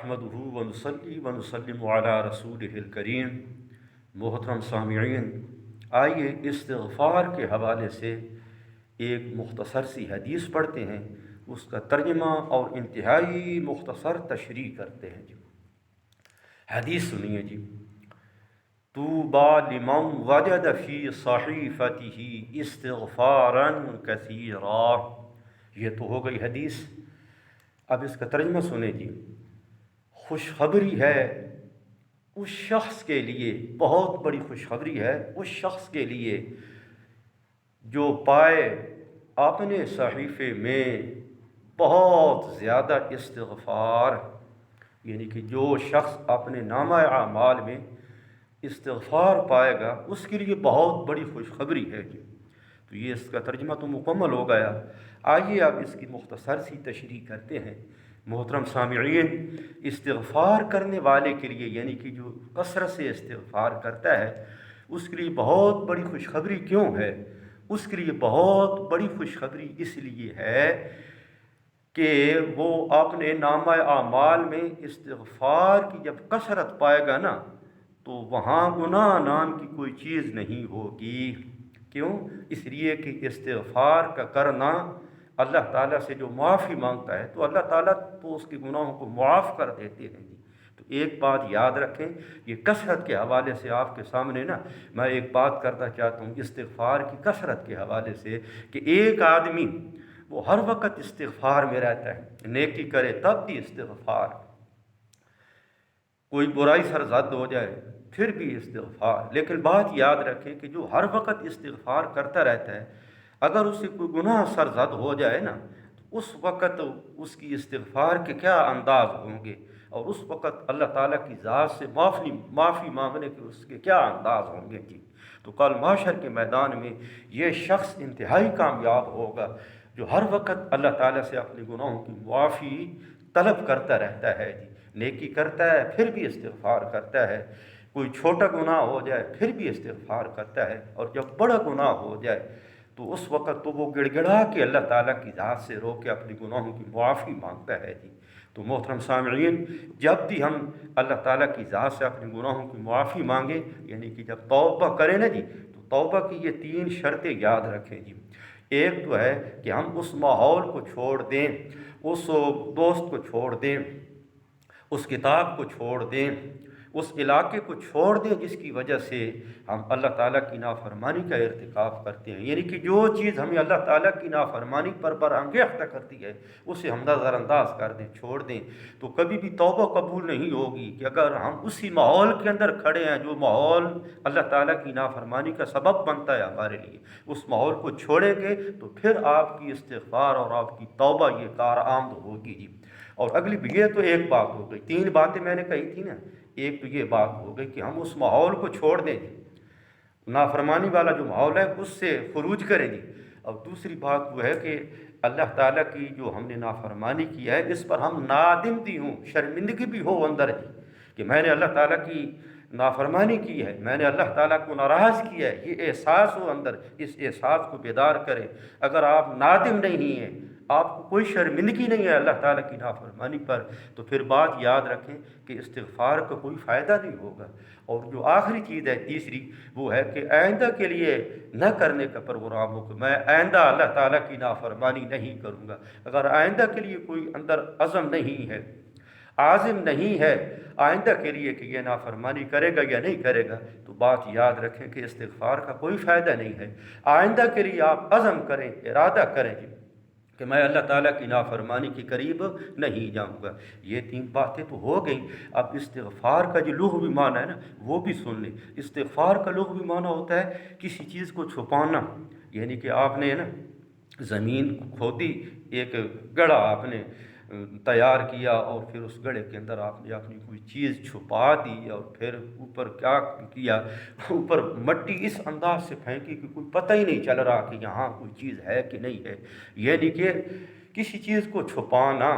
نحمدہ ونصلی ونسلم علی رسولہ الکریم۔ محترم سامعین، آئیے استغفار کے حوالے سے ایک مختصر سی حدیث پڑھتے ہیں، اس کا ترجمہ اور انتہائی مختصر تشریح کرتے ہیں۔ حدیث سنیے جی۔ طوبیٰ لمن وجد فی صحیفتہ استغفارا کثیرا۔ یہ تو ہو گئی حدیث۔ اب اس کا ترجمہ سنیں جی۔ خوشخبری ہے اس شخص کے لیے، بہت بڑی خوشخبری ہے اس شخص کے لیے جو پائے اپنے صحیفے میں بہت زیادہ استغفار، یعنی کہ جو شخص اپنے نامہ اعمال میں استغفار پائے گا اس کے لیے بہت بڑی خوشخبری ہے جی۔ تو یہ اس کا ترجمہ تو مکمل ہو گیا۔ آئیے اب اس کی مختصر سی تشریح کرتے ہیں۔ محترم سامعین، استغفار کرنے والے کے لیے، یعنی کہ جو کثرت سے استغفار کرتا ہے، اس کے لیے بہت بڑی خوشخبری کیوں ہے؟ اس کے لیے بہت بڑی خوشخبری اس لیے ہے کہ وہ اپنے نامہ اعمال میں استغفار کی جب کثرت پائے گا نا، تو وہاں گناہ نام کی کوئی چیز نہیں ہوگی۔ کیوں؟ اس لیے کہ استغفار کا کرنا، اللہ تعالیٰ سے جو معافی مانگتا ہے تو اللہ تعالیٰ تو اس کے گناہوں کو معاف کر دیتے ہیں جی۔ تو ایک بات یاد رکھیں، یہ کثرت کے حوالے سے آپ کے سامنے نا میں ایک بات کرنا چاہتا ہوں استغفار کی کثرت کے حوالے سے، کہ ایک آدمی وہ ہر وقت استغفار میں رہتا ہے، نیکی کرے تب بھی استغفار، کوئی برائی سرزد ہو جائے پھر بھی استغفار۔ لیکن بات یاد رکھیں کہ جو ہر وقت استغفار کرتا رہتا ہے، اگر اس سے کوئی گناہ سرزد ہو جائے نا، تو اس وقت اس کی استغفار کے کیا انداز ہوں گے، اور اس وقت اللہ تعالیٰ کی ذات سے معافی مانگنے کے اس کے کیا انداز ہوں گے جی۔ تو کل محشر کے میدان میں یہ شخص انتہائی کامیاب ہوگا جو ہر وقت اللہ تعالیٰ سے اپنے گناہوں کی معافی طلب کرتا رہتا ہے جی۔ نیکی کرتا ہے پھر بھی استغفار کرتا ہے، کوئی چھوٹا گناہ ہو جائے پھر بھی استغفار کرتا ہے، اور جب بڑا گناہ ہو جائے تو اس وقت تو وہ گڑ گڑا کے اللہ تعالیٰ کی ذات سے رو کے اپنے گناہوں کی معافی مانگتا ہے جی۔ تو محترم سامعین، جب بھی ہم اللہ تعالیٰ کی ذات سے اپنے گناہوں کی معافی مانگیں، یعنی کہ جب توبہ کریں نا جی، تو توبہ کی یہ 3 شرطیں یاد رکھیں جی۔ ایک تو ہے کہ ہم اس ماحول کو چھوڑ دیں، اس دوست کو چھوڑ دیں، اس کتاب کو چھوڑ دیں، اس علاقے کو چھوڑ دیں جس کی وجہ سے ہم اللہ تعالیٰ کی نافرمانی کا ارتکاب کرتے ہیں، یعنی کہ جو چیز ہمیں اللہ تعالیٰ کی نافرمانی پر برانگیختہ کرتی ہے اسے ہم نظر انداز کر دیں، چھوڑ دیں۔ تو کبھی بھی توبہ قبول نہیں ہوگی کہ اگر ہم اسی ماحول کے اندر کھڑے ہیں جو ماحول اللہ تعالیٰ کی نافرمانی کا سبب بنتا ہے ہمارے لیے، اس ماحول کو چھوڑیں گے تو پھر آپ کی استغفار اور آپ کی توبہ یہ کارآمد ہوگی جی۔ اور اگلی بھی یہ تو ایک بات ہو گئی، 3 باتیں میں نے کہی تھی نا، ایک تو یہ بات ہو گئی کہ ہم اس ماحول کو چھوڑ دیں جی، نافرمانی والا جو ماحول ہے اس سے خروج کریں گے۔ اور دوسری بات وہ ہے کہ اللہ تعالیٰ کی جو ہم نے نافرمانی کی ہے اس پر ہم نادم بھی ہوں، شرمندگی بھی ہو اندر جی، کہ میں نے اللہ تعالیٰ کی نافرمانی کی ہے، میں نے اللہ تعالیٰ کو ناراض کیا ہے، یہ احساس ہو اندر، اس احساس کو بیدار کریں۔ اگر آپ نادم نہیں ہیں، آپ کو کوئی شرمندگی نہیں ہے اللہ تعالیٰ کی نافرمانی پر، تو پھر بات یاد رکھیں کہ استغفار کا کوئی فائدہ نہیں ہوگا۔ اور جو آخری چیز ہے تیسری، وہ ہے کہ آئندہ کے لیے نہ کرنے کا پروگرام ہو کہ میں آئندہ اللہ تعالیٰ کی نافرمانی نہیں کروں گا۔ اگر آئندہ کے لیے کوئی اندر عزم نہیں ہے، عازم نہیں ہے آئندہ کے لیے کہ یہ نافرمانی کرے گا یا نہیں کرے گا، تو بات یاد رکھیں کہ استغفار کا کوئی فائدہ نہیں ہے۔ آئندہ کے لیے آپ عزم کریں، ارادہ کریں کہ میں اللہ تعالیٰ کی نافرمانی کے قریب نہیں جاؤں گا۔ یہ 3 باتیں تو ہو گئیں۔ اب استغفار کا جو لغوی معنی ہے نا وہ بھی سن لیں۔ استغفار کا لغوی معنی ہوتا ہے کسی چیز کو چھپانا، یعنی کہ آپ نے نا زمین کھودی، ایک گڑھا آپ نے تیار کیا، اور پھر اس گڑھے کے اندر آپ نے اپنی کوئی چیز چھپا دی، اور پھر اوپر کیا کیا، اوپر مٹی اس انداز سے پھینکی کہ کوئی پتہ ہی نہیں چل رہا کہ یہاں کوئی چیز ہے کہ نہیں ہے، یعنی کہ کسی چیز کو چھپانا۔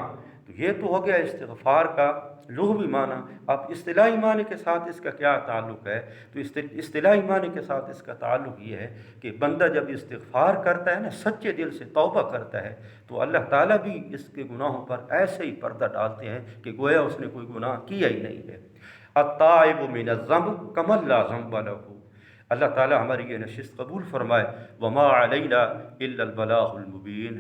تو یہ تو ہو گیا استغفار کا لغوی معنی. اب اصطلاحی معنی کے ساتھ اس کا کیا تعلق ہے؟ تو اصطلاحی معنی کے ساتھ اس کا تعلق یہ ہے کہ بندہ جب استغفار کرتا ہے نا، سچے دل سے توبہ کرتا ہے، تو اللہ تعالیٰ بھی اس کے گناہوں پر ایسے ہی پردہ ڈالتے ہیں کہ گویا اس نے کوئی گناہ کیا ہی نہیں ہے. التائب من الذنب کمن لا ذنب لہ. اللہ تعالیٰ ہماری یہ نشست قبول فرمائے. وما علینا الا البلاغ المبین.